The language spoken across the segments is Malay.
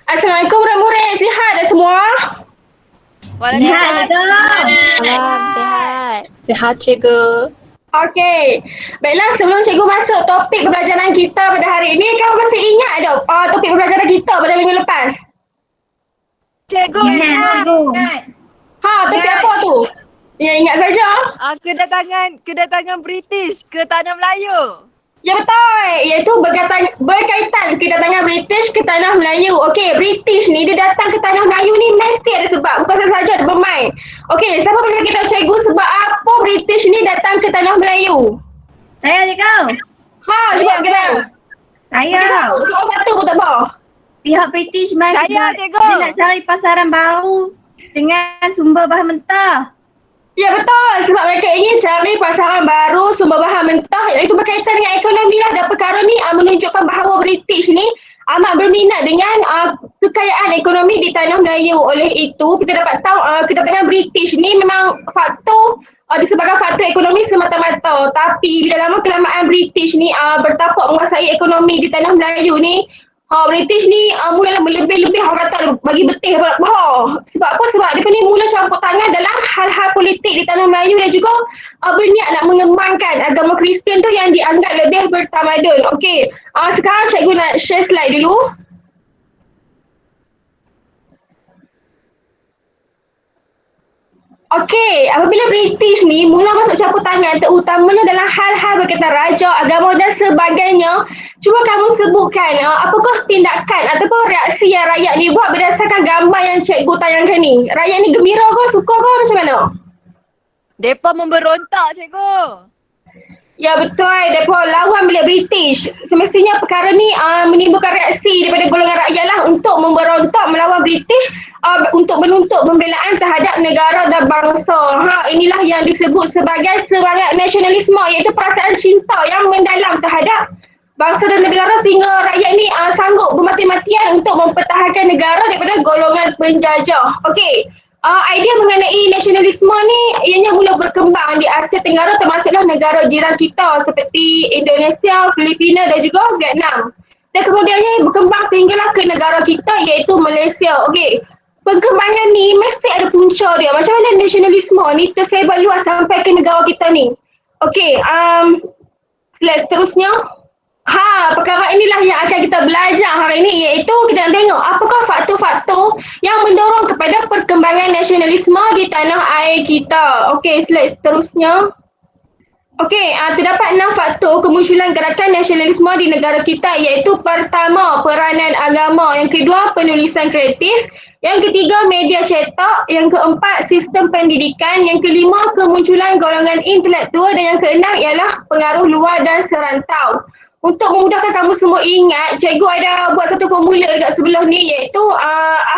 Assalamualaikum murid-murid. Sihat dah semua? Sihat cikgu. Salam, sihat. Sihat cikgu. Okey. Baiklah, sebelum cikgu masuk topik pembelajaran kita pada hari ini, kamu masih ingat tak topik pembelajaran kita pada minggu lepas? Cikgu. Ha, topik apa tu? Ya, ingat saja. Kedatangan British ke Tanah Melayu. Ya betul. Iaitu berkaitan kedatangan British ke Tanah Melayu. Okey, British ni dia datang ke Tanah Melayu ni mesti ada sebab. Bukan saja dia bermain. Okey, siapa boleh kita cikgu sebab apa British ni datang ke Tanah Melayu? Saya cikgu. Ha, cuba kita tahu. Saya. Soal satu pun tak apa. Pihak British mari Saya, dia cikgu. nak cari pasaran baru dengan sumber bahan mentah. Ya betul, sebab mereka ingin cari pasaran baru sumber bahan mentah iaitu berkaitan dengan ekonomi lah, dan perkara ni menunjukkan bahawa British ni amat berminat dengan kekayaan ekonomi di Tanah Melayu. Oleh itu kita dapat tahu kedatangan British ni memang faktor disebabkan faktor ekonomi semata-mata, tapi bila lama kelamaan British ni bertapak menguasai ekonomi di Tanah Melayu ni, British ni mulalah lebih-lebih orang kata bagi betih bahawa. Sebab apa? Sebab dia ni mula campur tangan dalam hal-hal politik di Tanah Melayu dan juga berniat nak mengembangkan agama Kristian tu yang dianggap lebih bertamadun. Okey, sekarang cikgu nak share slide dulu. Okey, apabila British ni mula masuk campur tangan terutamanya dalam hal-hal berkaitan raja, agama dan sebagainya, cuba kamu sebutkan apakah tindakan ataupun reaksi yang rakyat ni buat berdasarkan gambar yang cikgu tayangkan ni. Rakyat ni gembira ke, suka ke, macam mana? Depa memberontak, cikgu. Ya betul, mereka lawan balik British. Semestinya perkara ni menimbulkan reaksi daripada golongan rakyat lah untuk memberontak melawan British untuk menuntut pembelaan terhadap negara dan bangsa. Inilah yang disebut sebagai semangat nasionalisme, iaitu perasaan cinta yang mendalam terhadap bangsa dan negara sehingga rakyat ni sanggup bermati-matian untuk mempertahankan negara daripada golongan penjajah. Okey. Idea mengenai nasionalisme ni ianya mula berkembang di Asia Tenggara, termasuklah negara jiran kita seperti Indonesia, Filipina dan juga Vietnam. Dan kemudiannya berkembang sehinggalah ke negara kita iaitu Malaysia. Okey. Perkembangan ni mesti ada punca dia. Macam mana nasionalisme ni tersebar luas sampai ke negara kita ni. Okey, slide seterusnya. Perkara inilah yang akan kita belajar hari ini, iaitu kita nak tengok apakah faktor-faktor yang mendorong kepada perkembangan nasionalisme di tanah air kita. Okey, slide seterusnya. Okey, terdapat 6 faktor kemunculan gerakan nasionalisme di negara kita, iaitu pertama, peranan agama, yang kedua, penulisan kreatif, yang ketiga, media cetak, yang keempat, sistem pendidikan, yang kelima, kemunculan golongan intelektual, dan yang keenam ialah pengaruh luar dan serantau. Untuk memudahkan kamu semua ingat, cikgu ada buat satu formula dekat sebelah ni, iaitu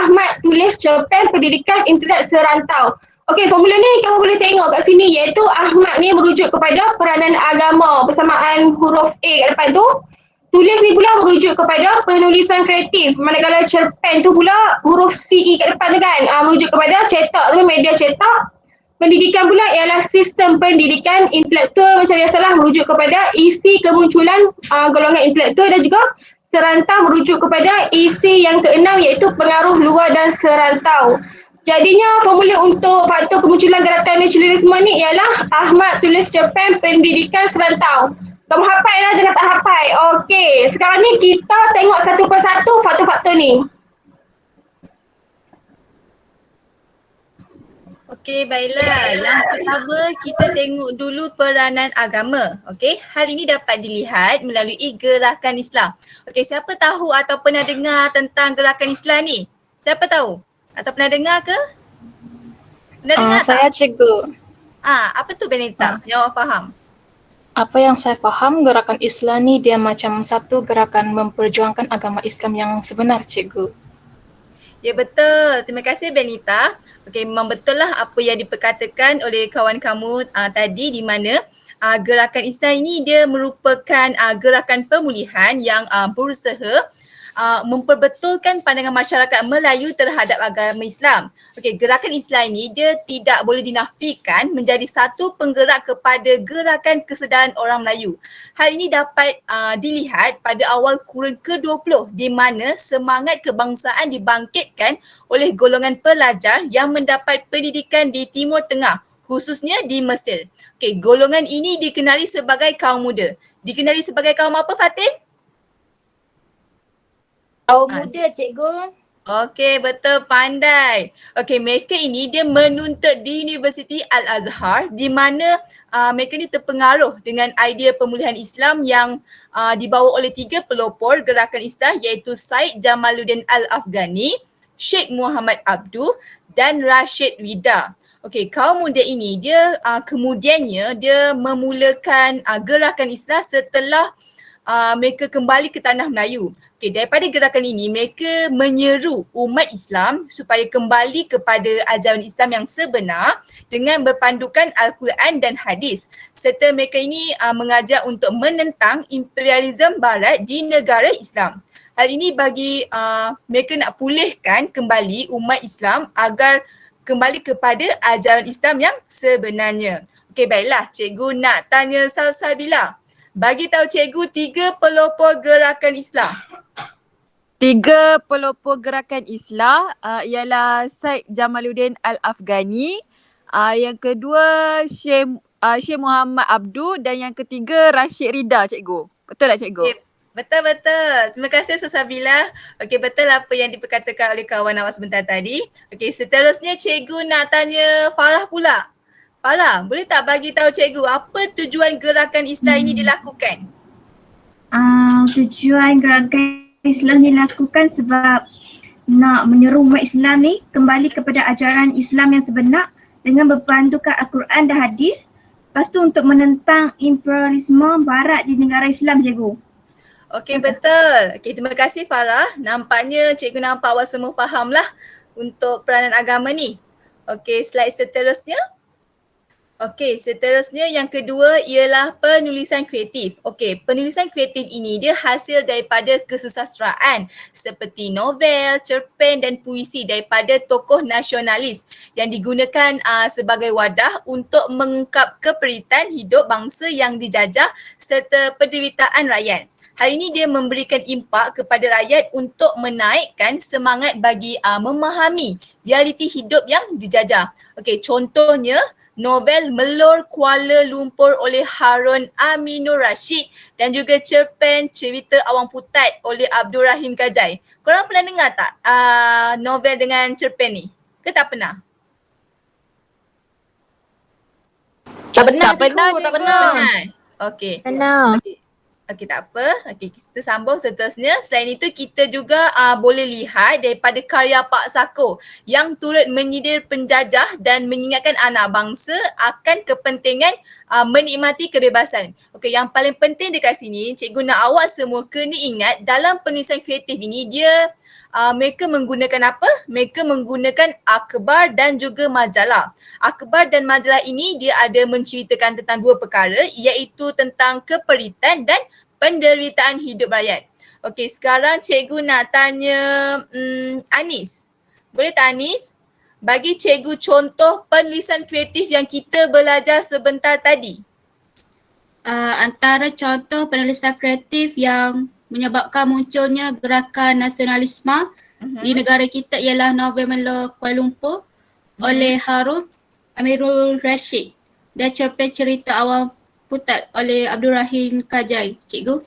Ahmad tulis cerpen pendidikan internet serantau. Okey, formula ni kamu boleh tengok kat sini, iaitu Ahmad ni merujuk kepada peranan agama bersamaan huruf A kat depan tu. Tulis ni pula merujuk kepada penulisan kreatif, manakala cerpen tu pula huruf CE kat depan tu kan, merujuk kepada cetak tu, media cetak. Pendidikan pula ialah sistem pendidikan intelektual, macam biasalah merujuk kepada isi kemunculan golongan intelektual, dan juga serantau merujuk kepada isi yang keenam, iaitu pengaruh luar dan serantau. Jadinya formula untuk faktor kemunculan gerakan nasionalisme ni ialah Ahmad tulis cerpen pendidikan serantau. Kamu hafal lah, jangan tak hafal. Okey, sekarang ni kita tengok satu persatu faktor-faktor ni. Okey, baiklah. Yang pertama kita tengok dulu peranan agama. Okey, hal ini dapat dilihat melalui gerakan Islam. Okey, siapa tahu atau pernah dengar tentang gerakan Islam ni? Siapa tahu? Atau pernah dengar ke? Pernah dengar Saya tak? cikgu. Apa tu Benita? Yang awak faham? Apa yang saya faham, gerakan Islam ni dia macam satu gerakan memperjuangkan agama Islam yang sebenar, cikgu. Ya betul. Terima kasih Benita. Okey, memang betul lah apa yang diperkatakan oleh kawan kamu tadi, di mana gerakan Islam ini dia merupakan gerakan pemulihan yang berusaha memperbetulkan pandangan masyarakat Melayu terhadap agama Islam. Okey, gerakan Islam ini dia tidak boleh dinafikan menjadi satu penggerak kepada gerakan kesedaran orang Melayu. Hal ini dapat dilihat pada awal kurun ke-20 di mana semangat kebangsaan dibangkitkan oleh golongan pelajar yang mendapat pendidikan di Timur Tengah, khususnya di Mesir. Okey, golongan ini dikenali sebagai kaum muda. Dikenali sebagai kaum apa, Fatin? Kaum muda, cikgu. Okey, betul, pandai. Okey, mereka ini dia menuntut di Universiti Al-Azhar di mana mereka ni terpengaruh dengan idea pemulihan Islam yang dibawa oleh 3 pelopor gerakan Islam iaitu Said Jamaluddin Al-Afghani, Sheikh Muhammad Abduh dan Rashid Rida. Okey, kaum muda ini dia kemudiannya dia memulakan gerakan Islam setelah mereka kembali ke tanah Melayu. Okay, daripada gerakan ini mereka menyeru umat Islam supaya kembali kepada ajaran Islam yang sebenar dengan berpandukan Al-Quran dan hadis, serta mereka ini mengajak untuk menentang imperialisme barat di negara Islam. Hal ini bagi mereka nak pulihkan kembali umat Islam agar kembali kepada ajaran Islam yang sebenarnya. Okey, baiklah, cikgu nak tanya Salsabila. Bagi tahu cikgu 3 pelopor gerakan Islam. 3 pelopor gerakan Islah ialah Said Jamaluddin Al-Afghani, yang kedua Syekh Muhammad Abduh dan yang ketiga Rashid Rida, cikgu. Betul tak, cikgu? Okay. Betul-betul. Terima kasih Susabila. Okey, betul apa yang diperkatakan oleh kawan awak sebentar tadi. Okey, seterusnya cikgu nak tanya Farah pula. Farah, boleh tak bagi tahu cikgu apa tujuan gerakan Islam ini dilakukan? Tujuan gerakan Islam dilakukan sebab nak menyeru umat Islam ni kembali kepada ajaran Islam yang sebenar dengan berpandukan Al-Quran dan hadis. Lepas tu untuk menentang imperialisme barat di negara Islam, cikgu. Okey, betul. Okey, terima kasih Farah. Nampaknya cikgu nampak awak semua faham lah untuk peranan agama ni. Okey, slide seterusnya. Okey, seterusnya yang kedua ialah penulisan kreatif. Okey, penulisan kreatif ini dia hasil daripada kesusastraan seperti novel, cerpen dan puisi daripada tokoh nasionalis yang digunakan sebagai wadah untuk mengungkap keperitan hidup bangsa yang dijajah serta penderitaan rakyat. Hal ini dia memberikan impak kepada rakyat untuk menaikkan semangat bagi memahami realiti hidup yang dijajah. Okey, contohnya novel Melor Kuala Lumpur oleh Harun Aminur Rashid dan juga cerpen Cerita Awang Putat oleh Abdul Rahim Kajai. Korang pernah dengar tak novel dengan cerpen ni? Ke tak pernah? Tak pernah, Tak pernah, cikgu. Tak cikgu. pernah. Okey. Pernah. Okey, tak apa. Okey, kita sambung seterusnya. Selain itu, kita juga boleh lihat daripada karya Pak Sako yang turut menyindir penjajah dan mengingatkan anak bangsa akan kepentingan menikmati kebebasan. Okey, yang paling penting dekat sini, cikgu nak awak semua kena ingat dalam penulisan kreatif ini mereka menggunakan apa? Mereka menggunakan akhbar dan juga majalah. Akhbar dan majalah ini dia ada menceritakan tentang 2 perkara iaitu tentang keperitan dan penderitaan hidup rakyat. Okey, sekarang cikgu nak tanya Anis. Boleh tak Anis? Bagi cikgu contoh penulisan kreatif yang kita belajar sebentar tadi. Antara contoh penulisan kreatif yang menyebabkan munculnya gerakan nasionalisme di negara kita ialah novel Melor Kuala Lumpur oleh Harun Aminur Rashid dan cerpen Cerita Awang Putat oleh Abdul Rahim Kajai. Cikgu?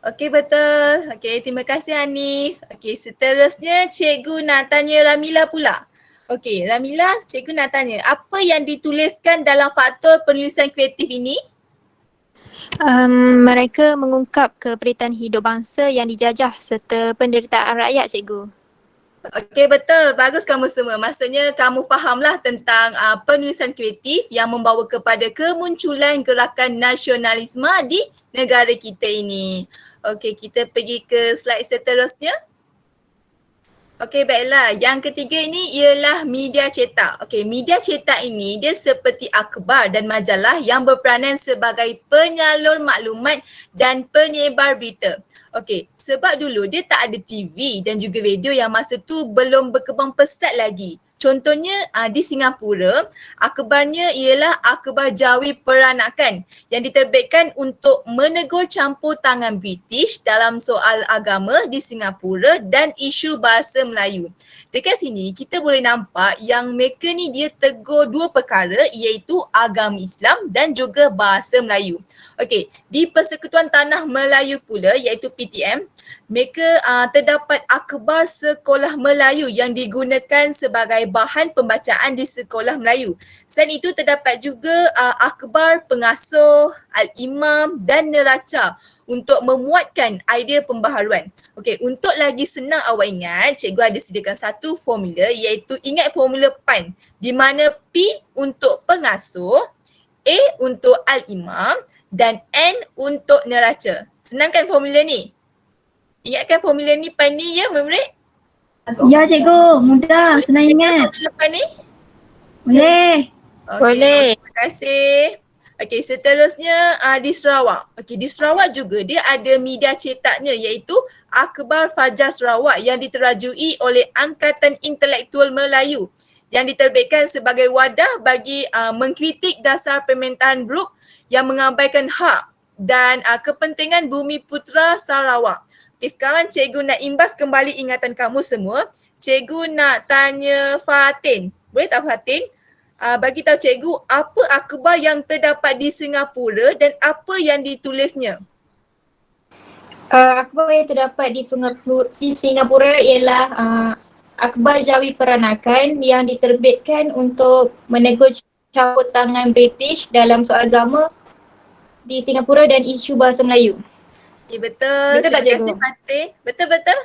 Okey, betul. Okey, terima kasih Anis. Okey, seterusnya cikgu nak tanya Ramila pula. Okey, Ramila, cikgu nak tanya apa yang dituliskan dalam faktor penulisan kreatif ini? Mereka mengungkap keperitan hidup bangsa yang dijajah serta penderitaan rakyat, cikgu. Okey, betul. Bagus kamu semua. Maksudnya kamu fahamlah tentang penulisan kreatif yang membawa kepada kemunculan gerakan nasionalisme di negara kita ini. Okey, kita pergi ke slide seterusnya. Okey, baiklah. Yang ketiga ini ialah media cetak. Okey, media cetak ini dia seperti akhbar dan majalah yang berperanan sebagai penyalur maklumat dan penyebar berita. Okey, sebab dulu dia tak ada TV dan juga radio yang masa tu belum berkembang pesat lagi. Contohnya di Singapura, akhbarnya ialah akhbar jawi peranakan yang diterbitkan untuk menegur campur tangan British dalam soal agama di Singapura dan isu bahasa Melayu. Dekat sini kita boleh nampak yang mereka ni dia tegur dua perkara iaitu agama Islam dan juga bahasa Melayu. Okey, di Persekutuan Tanah Melayu pula iaitu PTM, mereka terdapat akhbar sekolah Melayu yang digunakan sebagai bahan pembacaan di sekolah Melayu. Selain itu terdapat juga akhbar pengasuh, al-imam dan neraca untuk memuatkan idea pembaharuan. Okey, untuk lagi senang awak ingat, cikgu ada sediakan satu formula iaitu ingat formula PAN di mana P untuk pengasuh, A untuk al-imam dan N untuk neraca. Senang kan formula ni? Ingatkan formula ni PAN ni ya murid? Ya cikgu, mudah, senang ingat. Formula PAN ni? Boleh. Okay, Boleh. terima kasih. Okey, seterusnya di Sarawak. Okey, di Sarawak juga dia ada media cetaknya iaitu Akhbar Fajar Sarawak yang diterajui oleh Angkatan Intelektual Melayu yang diterbitkan sebagai wadah bagi mengkritik dasar pemerintahan Brooke yang mengabaikan hak dan kepentingan Bumi Putera Sarawak. Okay, sekarang cikgu nak imbas kembali ingatan kamu semua. Cikgu nak tanya Fatin. Boleh tak Fatin? Bagi tahu cikgu apa akhbar yang terdapat di Singapura dan apa yang ditulisnya. Akhbar yang terdapat di Singapura ialah akhbar jawi peranakan yang diterbitkan untuk menegur campur tangan British dalam soal agama di Singapura dan isu bahasa Melayu. Okay, betul. Betul tak, Terima kasih cikgu? Fatih. Betul-betul.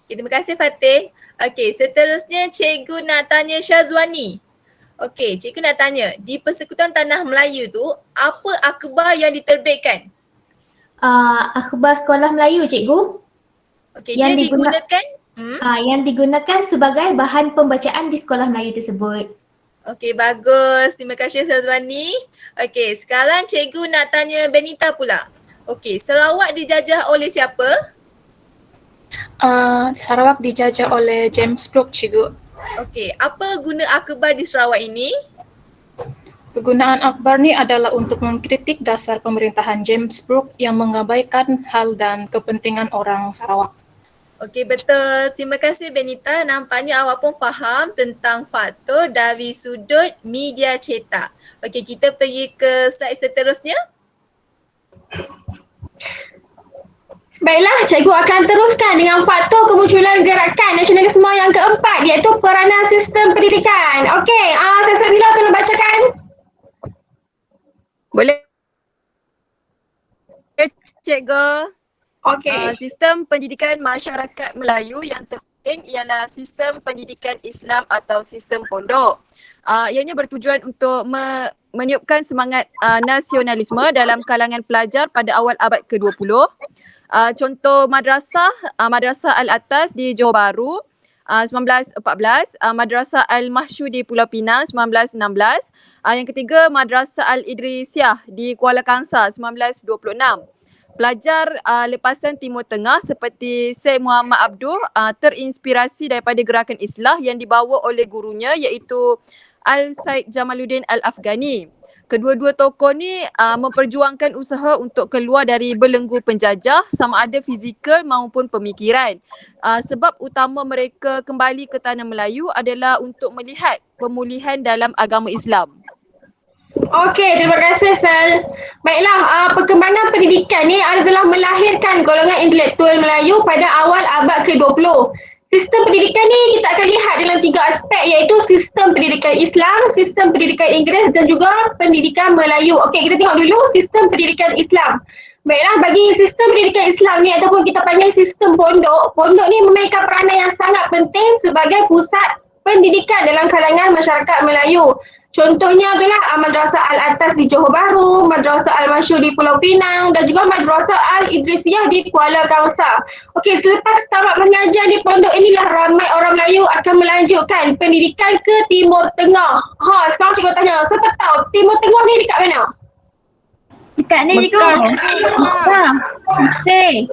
Okay, terima kasih Fatih. Okey, seterusnya cikgu nak tanya Syazwani. Okey, cikgu nak tanya, di Persekutuan Tanah Melayu tu, apa akhbar yang diterbitkan? Akhbar sekolah Melayu cikgu. Okey, Yang dia diguna- digunakan Yang digunakan sebagai bahan pembacaan di sekolah Melayu tersebut. Okey, bagus. Terima kasih Syazwani. Okey, sekarang cikgu nak tanya Benita pula. Okey, Sarawak dijajah oleh siapa? Sarawak dijajah oleh James Brooke cikgu. Okey, apa guna akhbar di Sarawak ini? Kegunaan akhbar ni adalah untuk mengkritik dasar pemerintahan James Brooke yang mengabaikan hal dan kepentingan orang Sarawak. Okey, betul. Terima kasih Benita. Nampaknya awak pun faham tentang faktor dari sudut media cetak. Okey, kita pergi ke slide seterusnya. Baiklah, cikgu akan teruskan dengan faktor kemunculan gerakan nasionalisme yang keempat iaitu peranan sistem pendidikan. Okey, Sesat Bila kena bacakan. Boleh cikgu. Okey. Sistem pendidikan masyarakat Melayu yang terpenting ialah sistem pendidikan Islam atau sistem pondok. Ianya bertujuan untuk meniupkan semangat nasionalisme dalam kalangan pelajar pada awal abad ke-20. Contoh Madrasah Al-Atas di Johor Bahru 1914, Madrasah Al-Mahsyu di Pulau Pinang 1916, yang ketiga Madrasah Al-Idrisiyah di Kuala Kangsar 1926. Pelajar lepasan Timur Tengah seperti Syed Muhammad Abduh terinspirasi daripada gerakan Islah yang dibawa oleh gurunya iaitu Al-Said Jamaluddin Al-Afghani. Kedua-dua tokoh ni memperjuangkan usaha untuk keluar dari belenggu penjajah sama ada fizikal maupun pemikiran. Sebab utama mereka kembali ke tanah Melayu adalah untuk melihat pemulihan dalam agama Islam. Okey, terima kasih Sal. Baiklah, perkembangan pendidikan ni adalah melahirkan golongan intelektual Melayu pada awal abad ke-20. Sistem pendidikan ni kita akan lihat dalam 3 aspek iaitu sistem pendidikan Islam, sistem pendidikan Inggeris dan juga pendidikan Melayu. Okey, kita tengok dulu sistem pendidikan Islam. Baiklah, bagi sistem pendidikan Islam ni ataupun kita panggil sistem pondok, pondok ni memainkan peranan yang sangat penting sebagai pusat pendidikan dalam kalangan masyarakat Melayu. Contohnya adalah Madrasah Al-Atas di Johor Bahru, Madrasah Al-Mahsyu di Pulau Pinang dan juga Madrasah Al-Idrisiyah di Kuala Kangsar. Okey, selepas tamat mengajar di pondok inilah ramai orang Melayu Melayu akan melanjutkan pendidikan ke Timur Tengah. Sekarang cikgu tanya, siapa tahu Timur Tengah ni dekat mana? Dekat ni cikgu. Mekah. Mesir.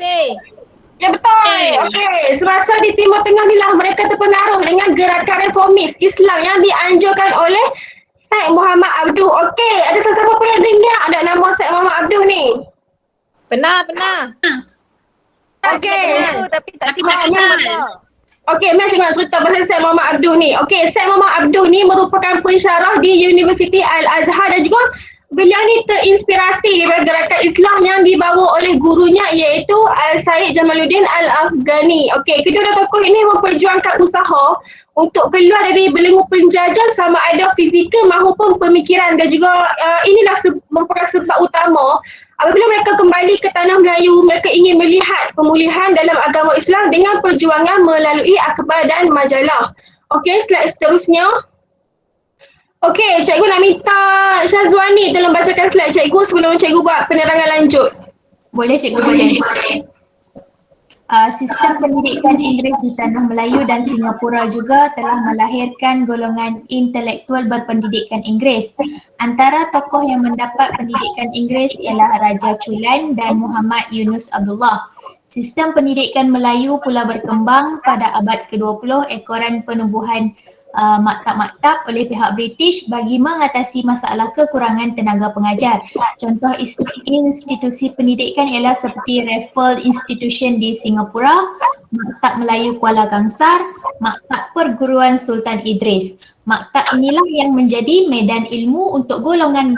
Ya betul. Okey, semasa di Timur Tengah ni lah mereka terpengaruh dengan gerakan reformis Islam yang dianjurkan oleh Syed Muhammad Abduh. Okey, ada sesiapa pernah dengar ada nama Syed Muhammad Abduh ni? Pernah. Okey. Tapi tak kenal. Okey, Mel nak cerita pasal Syed Muhammad Abduh ni. Okey, Syed Muhammad Abduh ni merupakan pensyarah di Universiti Al-Azhar dan juga beliau ni terinspirasi daripada gerakan Islam yang dibawa oleh gurunya iaitu Al-Said Jamaluddin Al-Afghani. Okey, kedua tokoh ini memperjuangkan usaha untuk keluar dari belenggu penjajah sama ada fizikal maupun pemikiran dan juga inilah merupakan sebab utama apabila mereka kembali ke tanah Melayu, mereka ingin melihat pemulihan dalam agama Islam dengan perjuangan melalui akhbar dan majalah. Okey, slide seterusnya. Okey, cikgu nak minta Syazwani tolong bacakan slide cikgu sebelum cikgu buat penerangan lanjut. Boleh cikgu, boleh. Sistem pendidikan Inggeris di Tanah Melayu dan Singapura juga telah melahirkan golongan intelektual berpendidikan Inggeris. Antara tokoh yang mendapat pendidikan Inggeris ialah Raja Chulan dan Muhammad Yunus Abdullah. Sistem pendidikan Melayu pula berkembang pada abad ke-20 ekoran penubuhan maktab-maktab oleh pihak British bagi mengatasi masalah kekurangan tenaga pengajar. Contoh institusi pendidikan ialah seperti Raffles Institution di Singapura, Maktab Melayu Kuala Kangsar, Maktab Perguruan Sultan Idris. Maktab inilah yang menjadi medan ilmu untuk golongan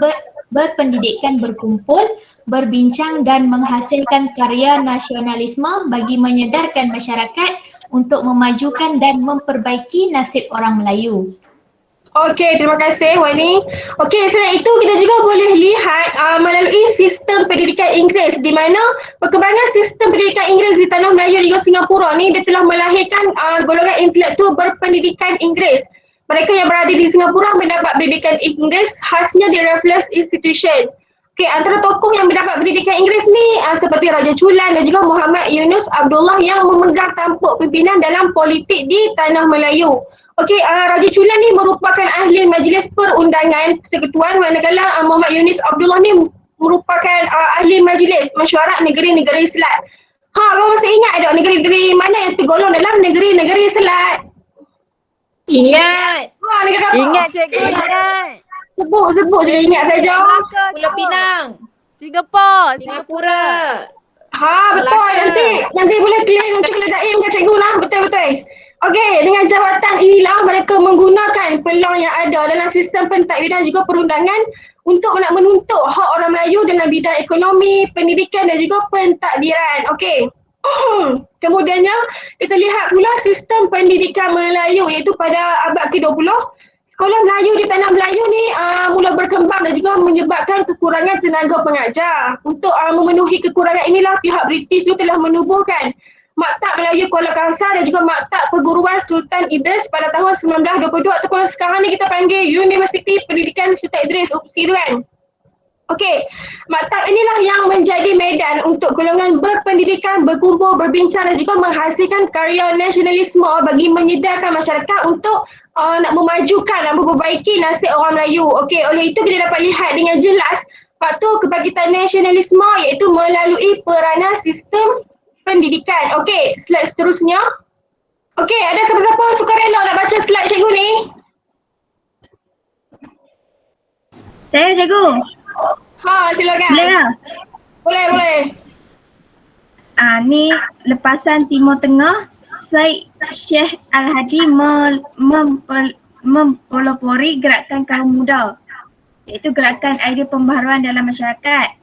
berpendidikan berkumpul, berbincang dan menghasilkan karya nasionalisme bagi menyedarkan masyarakat untuk memajukan dan memperbaiki nasib orang Melayu. Okey, terima kasih Wani. Okey, selain itu kita juga boleh lihat melalui sistem pendidikan Inggeris di mana perkembangan sistem pendidikan Inggeris di Tanah Melayu dan juga Singapura ni dia telah melahirkan golongan intelektual berpendidikan Inggeris. Mereka yang berada di Singapura mendapat pendidikan Inggeris khasnya di Raffles Institution. Okey, antara tokoh yang mendapat pendidikan Inggeris ni seperti Raja Chulan dan juga Muhammad Yunus Abdullah yang memegang tampuk pimpinan dalam politik di Tanah Melayu. Okey, Raja Chulan ni merupakan ahli majlis perundangan persekutuan manakala Muhammad Yunus Abdullah ni merupakan ahli majlis mesyuarat negeri-negeri Selat. Kau masih ingat ada negeri-negeri mana yang tergolong dalam negeri-negeri Selat? Ingat. Negara apa? Ingat cikgu, ingat. Sebut je ingat saja. Pulau Pinang. Singapura. Betul. Nanti boleh claim cikgu Daim ke cikgu lah. Betul. Okey, dengan jawatan inilah mereka menggunakan peluang yang ada dalam sistem pentadbiran juga perundangan untuk nak menuntut hak orang Melayu dalam bidang ekonomi, pendidikan dan juga pentadbiran. Okey. Kemudiannya kita lihat pula sistem pendidikan Melayu iaitu pada abad ke-20. Sekolah Melayu di Tanah Melayu ni mula berkembang dan juga menyebabkan kekurangan tenaga pengajar. Untuk memenuhi kekurangan inilah pihak British tu telah menubuhkan Maktab Melayu Kuala Kangsar dan juga Maktab Perguruan Sultan Idris pada tahun 1922 ataupun sekarang ni kita panggil Universiti Pendidikan Sultan Idris UPSI tu kan. Okey, maktab inilah yang menjadi medan untuk golongan berpendidikan berkumpul, berbincang dan juga menghasilkan karya nasionalisme bagi menyedarkan masyarakat untuk nak memajukan dan memperbaiki nasib orang Melayu. Okey, oleh itu kita dapat lihat dengan jelas faktor kebangkitan nasionalisme iaitu melalui peranan sistem pendidikan. Okey, slide seterusnya. Okey, ada siapa-siapa sukarela nak baca slide cikgu ni? Saya cikgu. Silakan. Boleh tak? Boleh. Ni lepasan Timur Tengah, Syekh Al-Hadi mempelopori gerakan kaum muda, iaitu gerakan idea pembaharuan dalam masyarakat.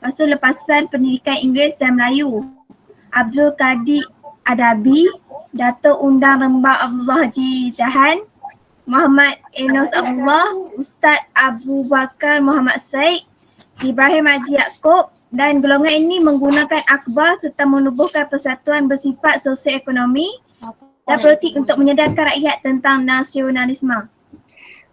Lepas tu lepasan pendidikan Inggeris dan Melayu, Abdul Qadir Adabi, Dato' Undang Rembang Abdullah Haji Dahan, Muhammad Enos Abdullah, Ustaz Abu Bakar Muhammad Said, Ibrahim Haji Yaakob dan golongan ini menggunakan akhbar serta menubuhkan persatuan bersifat sosioekonomi dan politik untuk menyedarkan rakyat tentang nasionalisme.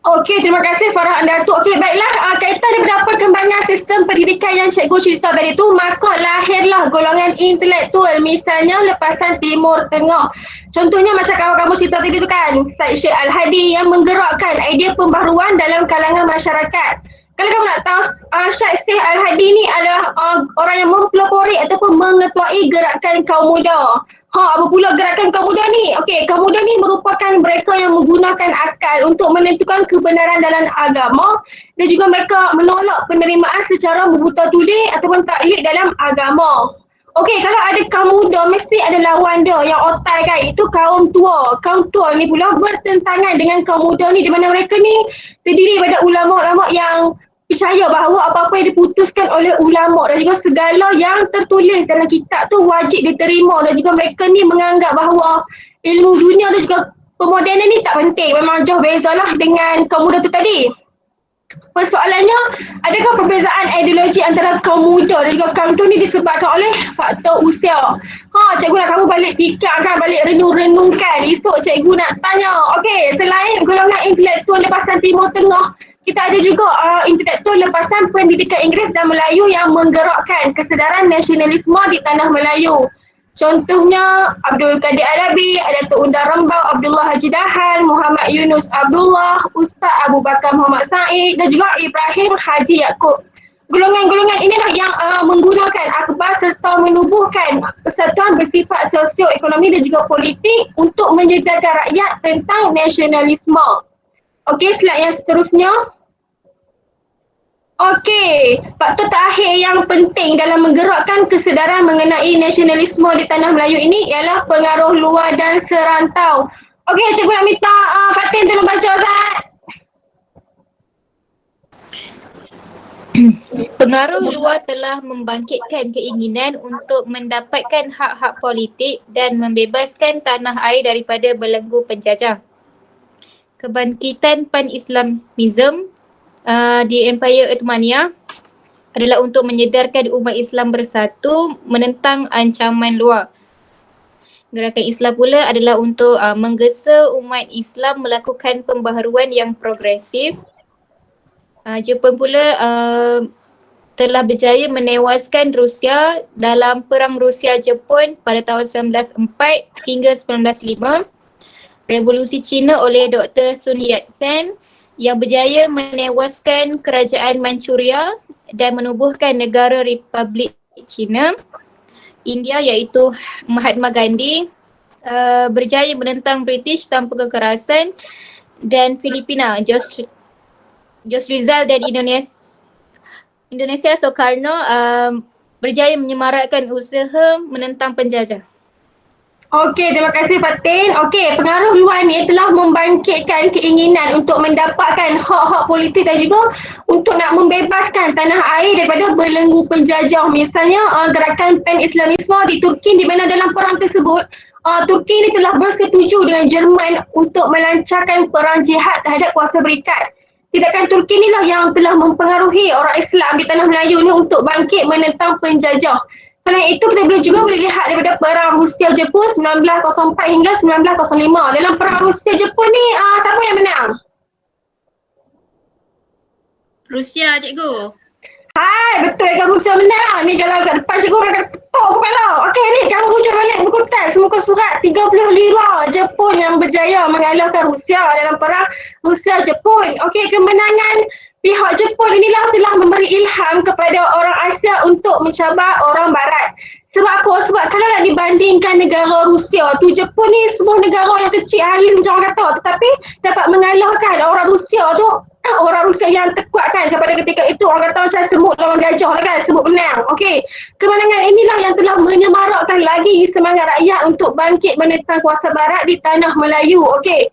Okey, terima kasih Farah Datuk. Okey, baiklah. Kaitan daripada perkembangan sistem pendidikan yang cikgu cerita tadi tu, maka lahirlah golongan intelektual. Misalnya lepasan Timur Tengah. Contohnya macam kamu cerita tadi tu kan, Syed Syekh Al-Hadi yang menggerakkan idea pembaharuan dalam kalangan masyarakat. Kalau kamu nak tahu, Syed Syekh Al-Hadi ni adalah orang yang mempelopori ataupun mengetuai gerakan kaum muda. Apa pula gerakan kaum muda ni? Okey, kaum muda ni merupakan mereka yang menggunakan akal untuk menentukan kebenaran dalam agama dan juga mereka menolak penerimaan secara membuta tulis ataupun taklid dalam agama. Okey, kalau ada kaum muda mesti ada lawan dia yang otai kan, itu kaum tua. Kaum tua ni pula bertentangan dengan kaum muda ni di mana mereka ni terdiri daripada ulama-ulama yang percaya bahawa apa-apa yang diputuskan oleh ulama dan juga segala yang tertulis dalam kitab tu wajib diterima dan juga mereka ni menganggap bahawa ilmu dunia dan juga pemodenan ni tak penting. Memang jauh bezalah dengan kaum muda tu tadi. Persoalannya, adakah perbezaan ideologi antara kaum muda dan juga kaum tu ni disebabkan oleh faktor usia? Cikgu nak kamu balik fikirkan, balik renung-renungkan. Esok cikgu nak tanya. Okey, selain golongan intelektual lepasan Timur Tengah, kita ada juga intelektual lepasan pendidikan Inggeris dan Melayu yang menggerakkan kesedaran nasionalisme di tanah Melayu. Contohnya Abdul Qadir Adabi, Datuk Undang Rembau Abdullah Haji Dahan, Muhammad Yunus Abdullah, Ustaz Abu Bakar Muhammad Said dan juga Ibrahim Haji Yaakob. Golongan-golongan inilah yang menggunakan akhbar serta menubuhkan persatuan bersifat sosio-ekonomi dan juga politik untuk menyedarkan rakyat tentang nasionalisme. Okey, slide yang seterusnya. Okey, faktor terakhir yang penting dalam menggerakkan kesedaran mengenai nasionalisme di tanah Melayu ini ialah pengaruh luar dan serantau. Okey, cikgu nak minta Fatin tolong baca Ustaz. Pengaruh luar telah membangkitkan keinginan untuk mendapatkan hak-hak politik dan membebaskan tanah air daripada belenggu penjajah. Kebangkitan Pan-Islamism di Empire Ottomania adalah untuk menyedarkan umat Islam bersatu menentang ancaman luar. Gerakan Islam pula adalah untuk menggesa umat Islam melakukan pembaharuan yang progresif. Jepun pula telah berjaya menewaskan Rusia dalam Perang Rusia-Jepun pada tahun 1904 hingga 1905. Revolusi Cina oleh Dr. Sun Yat-sen yang berjaya menewaskan kerajaan Manchuria dan menubuhkan negara Republik Cina. India iaitu Mahatma Gandhi berjaya menentang British tanpa kekerasan, dan Filipina Jos Rizal dan Indonesia Soekarno berjaya menyemarakkan usaha menentang penjajah. Okey, terima kasih Fatin. Okey, pengaruh luar ni telah membangkitkan keinginan untuk mendapatkan hak-hak politik dan juga untuk nak membebaskan tanah air daripada belenggu penjajah. Misalnya gerakan Pan-Islamisme di Turki di mana dalam perang tersebut Turki ni telah bersetuju dengan Jerman untuk melancarkan perang jihad terhadap kuasa berikat. Tindakan Turki inilah yang telah mempengaruhi orang Islam di tanah Melayu ni untuk bangkit menentang penjajah. Selain itu, kita boleh lihat daripada perang Rusia-Jepun 1904 hingga 1905. Dalam perang Rusia-Jepun ni, siapa yang menang? Rusia, cikgu. Hai, betul kan Rusia menang. Ni kalau kat depan cikgu akan ketuk kepala. Okey ni, kamu rujuk balik buku teks muka surat 30 lira. Jepun yang berjaya mengalahkan Rusia dalam perang Rusia-Jepun. Okey, kemenangan pihak Jepun inilah telah memberi ilham kepada orang Asia untuk mencabar orang Barat. Sebab apa? Sebab kalau nak dibandingkan negara Rusia tu, Jepun ni sebuah negara yang kecil halim macam orang kata, tetapi dapat mengalahkan orang Rusia tu, orang Rusia yang terkuat kan kepada ketika itu. Orang kata macam semut lawan gajah lah kan, semut menang. Okey, kemenangan inilah yang telah menyemarakkan lagi semangat rakyat untuk bangkit menentang kuasa Barat di tanah Melayu. Okey.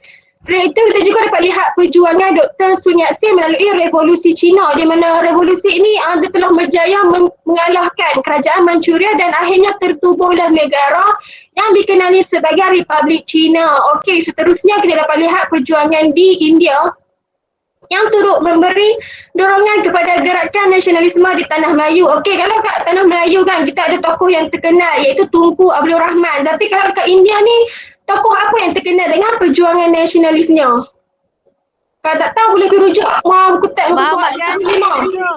Selain itu, kita juga dapat lihat perjuangan Dr. Sun Yat-sen melalui revolusi Cina, di mana revolusi ini dia telah berjaya mengalahkan kerajaan Manchuria dan akhirnya tertubuhlah negara yang dikenali sebagai Republik Cina. Okey, seterusnya kita dapat lihat perjuangan di India yang turut memberi dorongan kepada gerakan nasionalisme di tanah Melayu. Okey, kalau kat tanah Melayu kan kita ada tokoh yang terkenal iaitu Tunku Abdul Rahman. Tapi kalau kat India ni, tokoh apa yang terkenal dengan perjuangan nasionalisnya? Kalau tak tahu boleh pergi rujuk Kutat Mahatma Gandhi, 45. cikgu.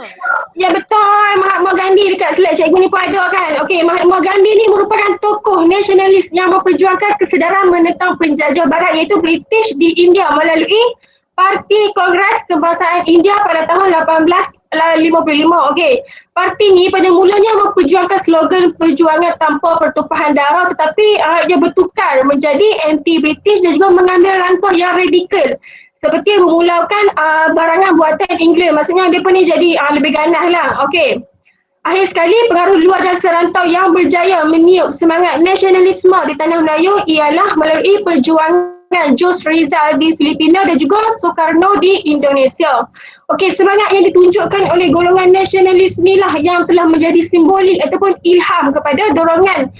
Ya betul, Mahatma Gandhi dekat slide cikgu ni pun ada kan. Okey, Mahatma Gandhi ni merupakan tokoh nasionalis yang memperjuangkan kesedaran menentang penjajah barat iaitu British di India melalui Parti Kongres Kebangsaan India pada tahun 1855. Okey. Parti ni pada mulanya memperjuangkan slogan perjuangan tanpa pertumpahan darah tetapi ia bertukar menjadi anti-British dan juga mengambil langkah yang radikal. Seperti memulakan barangan buatan Inggeris. Maksudnya mereka ni jadi lebih ganas lah. Okey. Akhir sekali pengaruh luar dan serantau yang berjaya meniup semangat nasionalisme di tanah Melayu ialah melalui perjuangan Jos Rizal di Filipina dan juga Soekarno di Indonesia. Okey, semangat yang ditunjukkan oleh golongan nasionalis inilah yang telah menjadi simbolik ataupun ilham kepada dorongan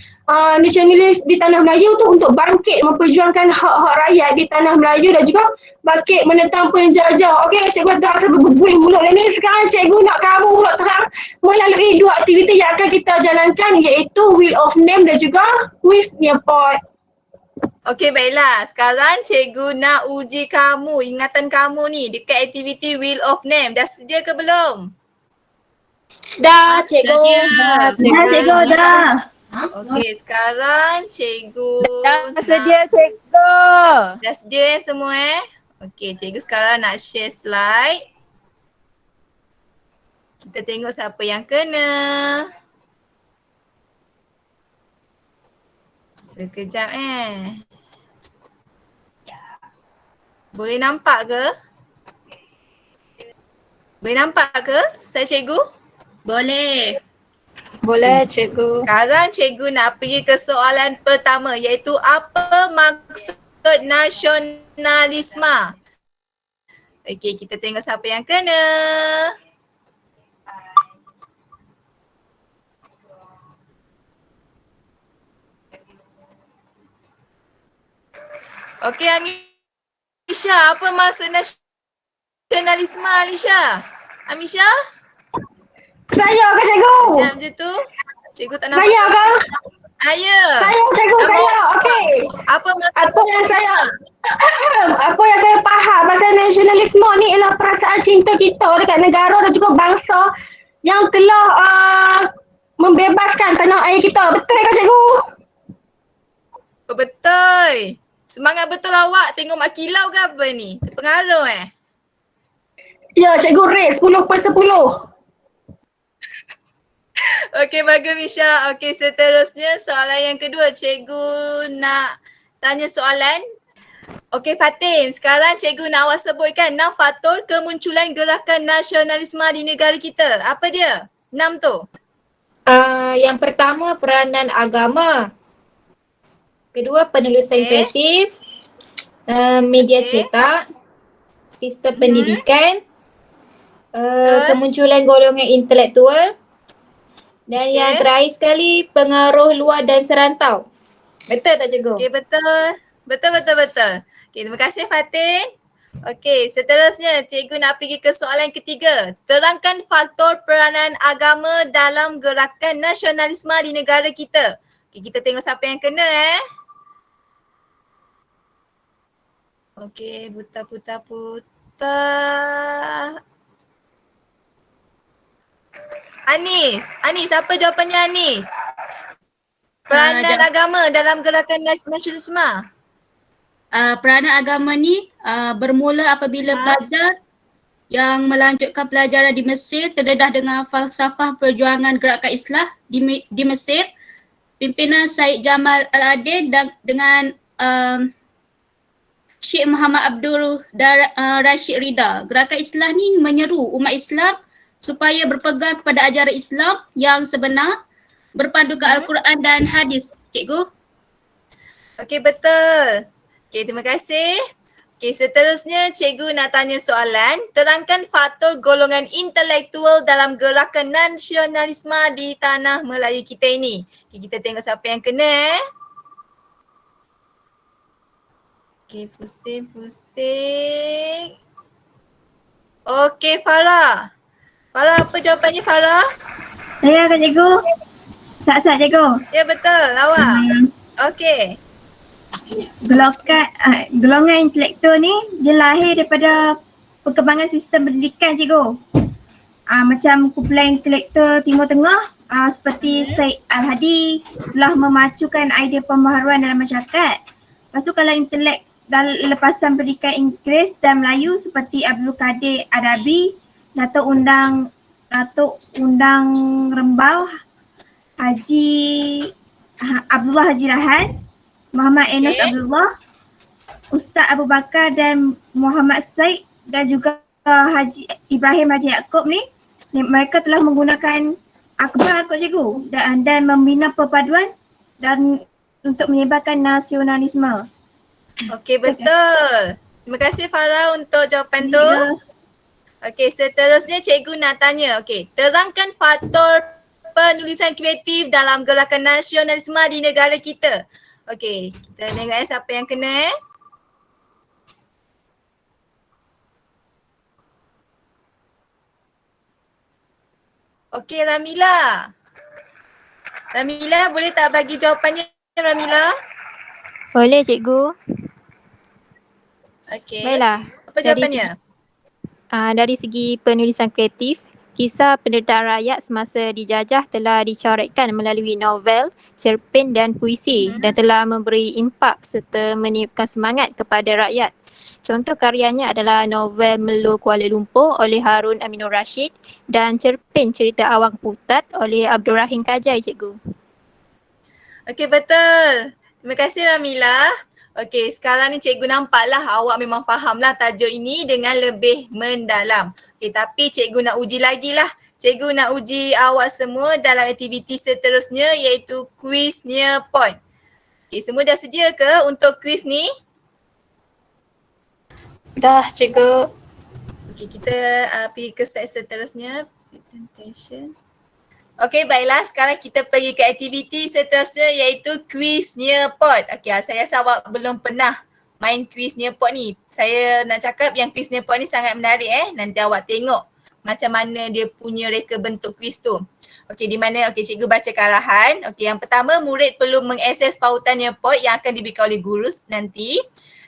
nasionalis di tanah Melayu tu untuk bangkit memperjuangkan hak-hak rakyat di tanah Melayu dan juga bangkit menentang penjajah. Okey, cikgu dah rasa berbuih mulut ni. Sekarang cikgu nak kamu pula terang melalui dua aktiviti yang akan kita jalankan iaitu Wheel of Name dan juga Quiz Nearpod. Okey, baiklah. Sekarang cikgu nak uji kamu, ingatan kamu ni dekat aktiviti Wheel of Name. Dah sedia ke belum? Dah cikgu. Cikgu dah. Okey, sekarang cikgu Dah sedia, cikgu. dah sedia semua Okey, cikgu sekarang nak share slide. Kita tengok siapa yang kena. Sekejap Boleh nampak ke? Boleh nampak ke saya cikgu? Boleh. Boleh cikgu. Sekarang cikgu nak pergi ke soalan pertama iaitu apa maksud nasionalisme? Okey, kita tengok siapa yang kena. Okey, Amisha, apa maksud nasionalisme, Alisha? Amisha? Saya ke cikgu? Sekejap je tu. Cikgu tak nampak. Saya ke? Ya. Saya cikgu, saya. Okey. Apa maksud Apa yang saya faham pasal nasionalisme ni ialah perasaan cinta kita dekat negara dan juga bangsa yang telah membebaskan tanah air kita. Betul ke cikgu? Oh, betul. Semangat betul awak tengok mak kilau ke apa ni? Terpengaruh Ya cikgu, rate 10/10. Okey, bagus Misha. Okey, seterusnya soalan yang kedua. Cikgu nak tanya soalan. Okey Fatin, sekarang cikgu nak awak sebutkan 6 faktor kemunculan gerakan nasionalisme di negara kita. Apa dia? 6 tu. Yang pertama peranan agama. Kedua penulisan kreatif. Media cetak. Sistem pendidikan. Kemunculan golongan intelektual. Dan yang terakhir sekali pengaruh luar dan serantau. Betul tak cikgu? Okey, betul. Betul. Okey, terima kasih Fatin. Okey, seterusnya cikgu nak pergi ke soalan ketiga. Terangkan faktor peranan agama dalam gerakan nasionalisme di negara kita. Okey, kita tengok siapa yang kena Okey, buta. Anis, apa jawapannya Anis? Peranan agama dalam gerakan nasionalisme. Peranan agama ni bermula apabila pelajar yang melanjutkan pelajaran di Mesir terdedah dengan falsafah perjuangan gerakan Islam di Mesir. Pimpinan Syed Jamal Al-Adil dan dengan Syekh Muhammad Abdul Rashid Rida. Gerakan Islam ni menyeru umat Islam supaya berpegang kepada ajaran Islam yang sebenar, berpandukan Al-Quran dan hadis. Cikgu? Okey, betul. Okey, terima kasih. Okey, seterusnya cikgu nak tanya soalan. Terangkan faktor golongan intelektual dalam gerakan nasionalisme di tanah Melayu kita ini. Okey, kita tengok siapa yang kena Okey, pusing. Okey, Farah. Farah, apa jawapannya Farah? Saya ke cikgu? Sat cikgu. Ya, betul. Awak. Okey. Golongan intelektual ni dia lahir daripada perkembangan sistem pendidikan cikgu. Macam kumpulan intelektual Timur Tengah seperti Syed Al-Hadi telah memacukan idea pembaharuan dalam masyarakat. Lepas tu kalau intelek dalam lepasan pendidikan Inggeris dan Melayu seperti Abdul Kadir Adabi, Datuk Undang Rembau, Haji Abdullah Haji Rahan, Muhammad Enos Abdullah, Ustaz Abu Bakar dan Muhammad Said dan juga Haji Ibrahim Haji Yaakob ni, mereka telah menggunakan akhbar kot cikgu dan membina perpaduan dan untuk menyebarkan nasionalisme. Okey, betul. Terima kasih Farah untuk jawapan tu. Okey, seterusnya cikgu nak tanya. Okey, terangkan faktor penulisan kreatif dalam gerakan nasionalisme di negara kita. Okey, kita tengok siapa yang kena Okey, Ramila. Ramila, boleh tak bagi jawapannya, Ramila? Boleh cikgu. Okey. Baiklah. Apa jawapannya? Dari segi penulisan kreatif, kisah penderitaan rakyat semasa dijajah telah dicoretkan melalui novel, cerpen dan puisi dan telah memberi impak serta meniupkan semangat kepada rakyat. Contoh karyanya adalah novel Melo Kuala Lumpur oleh Harun Aminur Rashid dan cerpen Cerita Awang Putat oleh Abdul Rahim Kajai, cikgu. Okey, betul. Terima kasih Ramila. Okey, sekarang ni cikgu nampaklah awak memang fahamlah tajuk ini dengan lebih mendalam. Okey, tapi cikgu nak uji lagi lah. Cikgu nak uji awak semua dalam aktiviti seterusnya iaitu kuis near point. Okey, semua dah sedia ke untuk kuis ni? Dah cikgu. Okey, kita pergi ke slide seterusnya. Presentation. Okey, baiklah. Sekarang kita pergi ke aktiviti seterusnya iaitu quiz near pot. Okey, saya rasa awak belum pernah main quiz near pot ni. Saya nak cakap yang quiz near pot ni sangat menarik Nanti awak tengok macam mana dia punya reka bentuk quiz tu. Okey, di mana cikgu baca arahan. Okey, yang pertama murid perlu mengakses pautan near pot yang akan diberikan oleh guru nanti.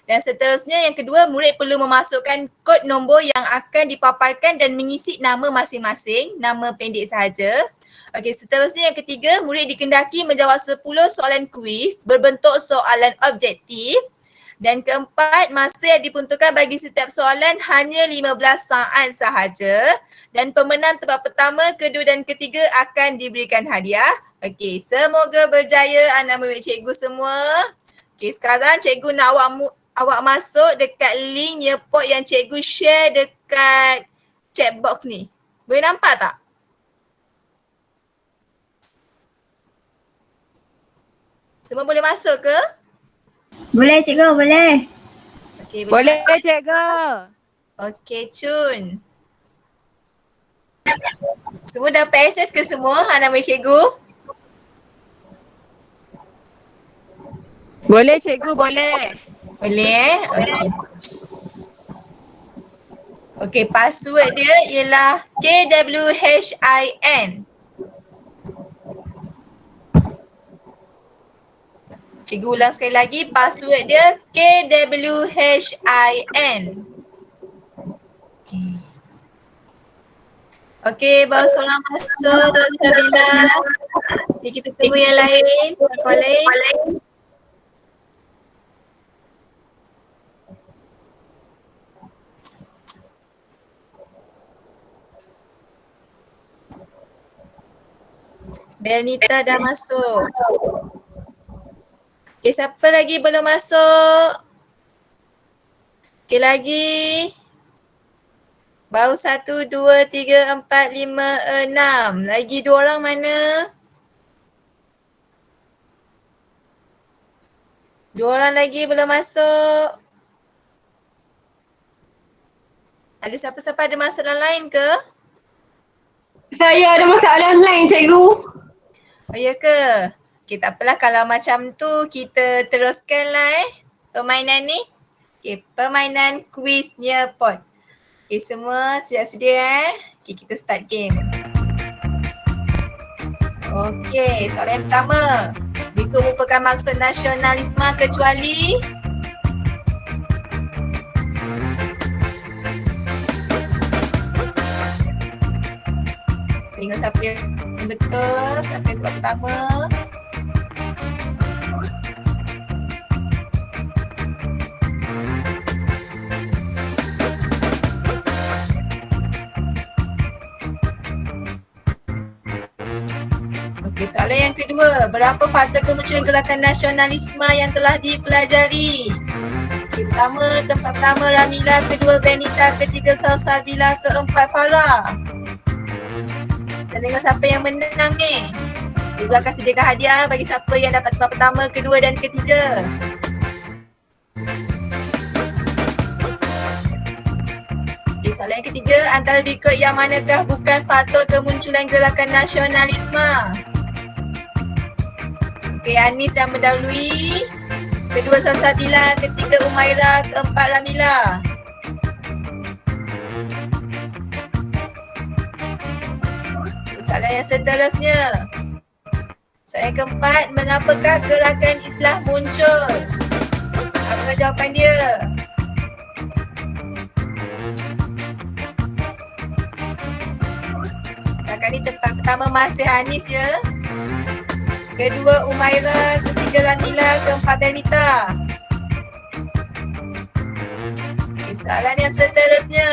Dan seterusnya yang kedua, murid perlu memasukkan kod nombor yang akan dipaparkan dan mengisi nama masing-masing, nama pendek sahaja. Okey, seterusnya yang ketiga, murid dikendaki menjawab 10 soalan kuis berbentuk soalan objektif. Dan keempat, masa yang diperuntukkan bagi setiap soalan hanya 15 saat sahaja. Dan pemenang tempat pertama, kedua dan ketiga akan diberikan hadiah. Okey, semoga berjaya anak murid cikgu semua. Okey, sekarang cikgu nak awak masuk dekat link Nearpod yang cikgu share dekat chat box ni. Boleh nampak tak? Semua boleh masuk ke? Boleh cikgu, boleh. Okay, Boleh masuk. cikgu. Okey, cun. Semua dapat akses ke semua anak murid cikgu? Boleh cikgu, boleh. Boleh Okey. Okey, password dia ialah KWHIN. Cikgu ulang sekali lagi, password dia KWHIN. Okey, baru seorang masuk, Sabila. Okay, kita tunggu yang lain, kawan lain. Bernita dah masuk. Okay, siapa lagi belum masuk? Okay, lagi. Baru 1, 2, 3, 4, 5, 6. Lagi 2 orang mana? 2 orang lagi belum masuk. Ada siapa-siapa ada masalah lain ke? Saya ada masalah lain cikgu. Oh ya ke? Okay, tak apalah kalau macam tu kita teruskanlah permainan ni. Okay, permainan quiz near pot. Okay, semua sedia-sedia Okay, kita start game. Okay, soalan yang pertama. Berikut merupakan maksud nasionalisme kecuali Tengok siapa yang betul, siapa yang tempat pertama. Okey, soalan yang kedua. Berapa faktor kemunculan gerakan nasionalisme yang telah dipelajari? Okey, pertama, tempat pertama Ramila, kedua Benita, ketiga Salsabila, keempat Farah. Kita tengok siapa yang menang ni. Juga akan sediakan hadiah bagi siapa yang dapat tempat pertama, kedua dan ketiga. Okey, soalan yang ketiga. Antara berikut yang manakah bukan faktor kemunculan gerakan nasionalisme? Okey, Anis dah mendahului. Kedua Salsabila, ketiga Umaira, keempat Ramila. Soalan yang seterusnya. Soalan yang keempat, mengapakah gerakan Islah muncul? Apa jawapan dia? Kakak ni tempat pertama masih Anis ya. Kedua Umaira, ketiga Ramila, keempat Benita. Okay, soalan yang seterusnya.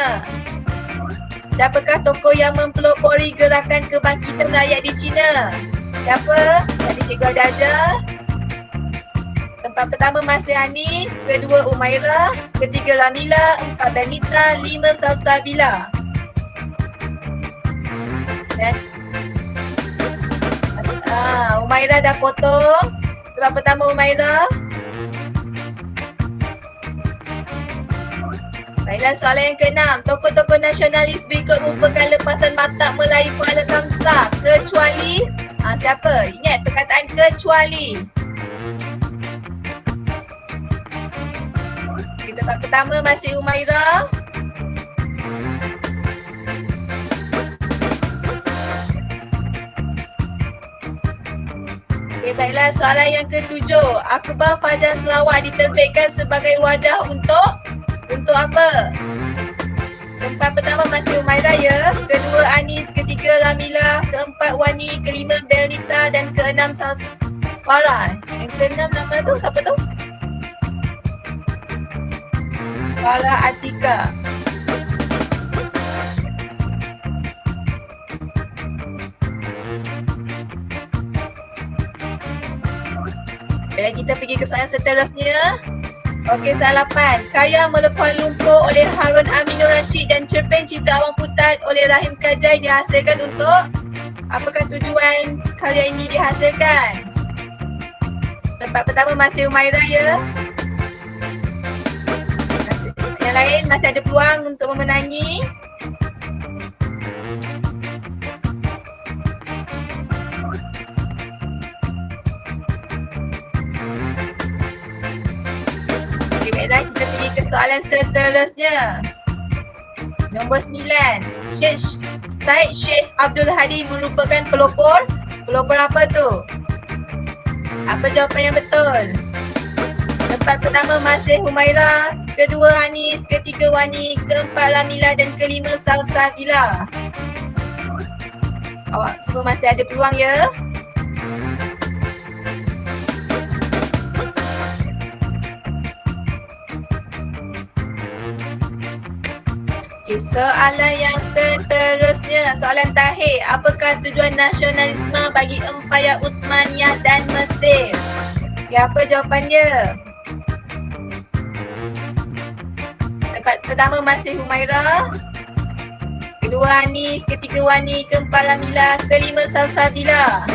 Siapakah tokoh yang mempelopori gerakan kebangkitan rakyat di China? Siapa? Tadi Cikgu ada ajar. Tempat pertama masih Anis, kedua Umaira, ketiga Ramila, empat Benita, lima Salsabila. Dan Umaira dah potong. Tempat pertama Umaira. Baiklah, soalan yang keenam. Tokoh-tokoh nasionalis berikut merupakan lepasan watak Melayu Kuala Kangsar kecuali siapa? Ingat perkataan kecuali. Okay, tempat pertama masih Umaira. Okay, baiklah, soalan yang ketujuh. Akhbar Fajar Sarawak diterbitkan sebagai wadah untuk apa? Tempat pertama masih Umaira ya. Kedua Anis, ketiga Ramila, keempat Wani, kelima Benita dan keenam Farah. Yang keenam nama tu siapa tu? Farah Atika. Baiklah, kita pergi ke soalan seterusnya. Okey, soalan 8. Karya Mula Kuala Lumpur oleh Harun Aminur Rashid dan cerpen Cinta Awang Putat oleh Rahim Kajai dihasilkan untuk apakah tujuan karya ini dihasilkan? Tempat pertama masih Umaira ya. Yang lain masih ada peluang untuk memenangi. Baiklah, kita pergi ke soalan seterusnya. Nombor 9. Syed Sheikh Abdul Hadi merupakan pelopor. Pelopor apa tu? Apa jawapan yang betul? Tempat pertama masih Humaira, kedua Anis, ketiga Wani, keempat Ramila dan kelima Salsabila. Awak semua masih ada peluang ya. Soalan yang seterusnya, soalan terakhir. Apakah tujuan nasionalisme bagi Empayar Uthmaniyah dan Mesir? Ya, apa jawapan dia? Tempat pertama masih Humaira, kedua Anis, ketiga Wani, keempat Ramila, kelima Salsabila.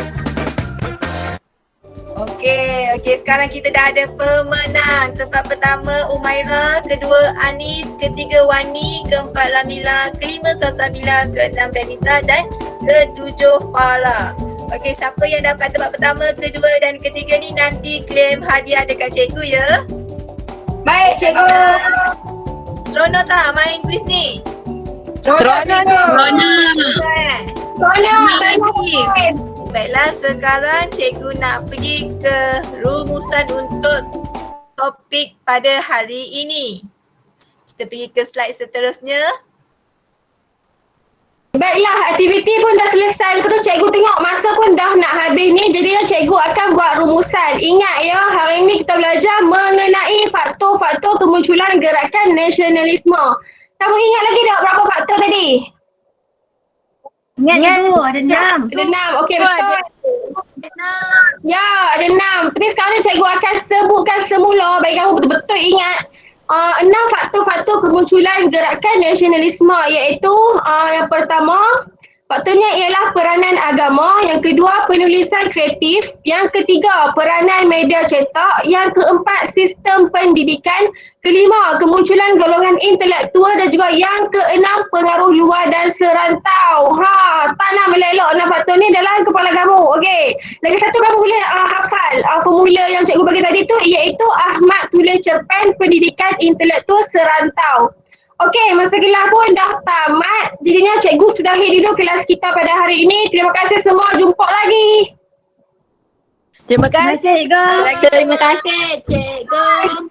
Okey, sekarang kita dah ada pemenang. Tempat pertama Umaira, kedua Anis, ketiga Wani, keempat Ramila, kelima Salsabila, keenam Benita dan ketujuh Farah. Okey, siapa yang dapat tempat pertama, kedua dan ketiga ni nanti claim hadiah dekat cikgu ya. Baik, cikgu. Seronok tak main quiz ni? Seronok tu. Seronok. Baiklah, sekarang cikgu nak pergi ke rumusan untuk topik pada hari ini. Kita pergi ke slide seterusnya. Baiklah, aktiviti pun dah selesai. Lepas tu cikgu tengok masa pun dah nak habis ni. Jadi cikgu akan buat rumusan. Ingat ya, hari ni kita belajar mengenai faktor-faktor kemunculan gerakan nasionalisme. Kamu ingat lagi tak berapa faktor tadi? Ingat cikgu, ada 6. Ada 6. Okey, betul. Ya, ada 6. Tapi sekarang ni cikgu akan sebutkan semula bagi kamu betul-betul ingat 6 faktor-faktor kemunculan gerakan nasionalisme, iaitu yang pertama, faktornya ialah peranan agama, yang kedua penulisan kreatif, yang ketiga peranan media cetak, yang keempat sistem pendidikan, kelima kemunculan golongan intelektual dan juga yang keenam pengaruh luar dan serantau. Tak nak melelok 6 faktor ni dalam kepala kamu. Okey. Lagi satu kamu boleh hafal formula yang cikgu bagi tadi tu, iaitu Ahmad tulis cerpen pendidikan intelektual serantau. Okey, masa kelas pun dah tamat. Jadinya cikgu sudahi dulu kelas kita pada hari ini. Terima kasih semua. Jumpa lagi. Terima Terima kasih cikgu. Terima kasih. kasih cikgu.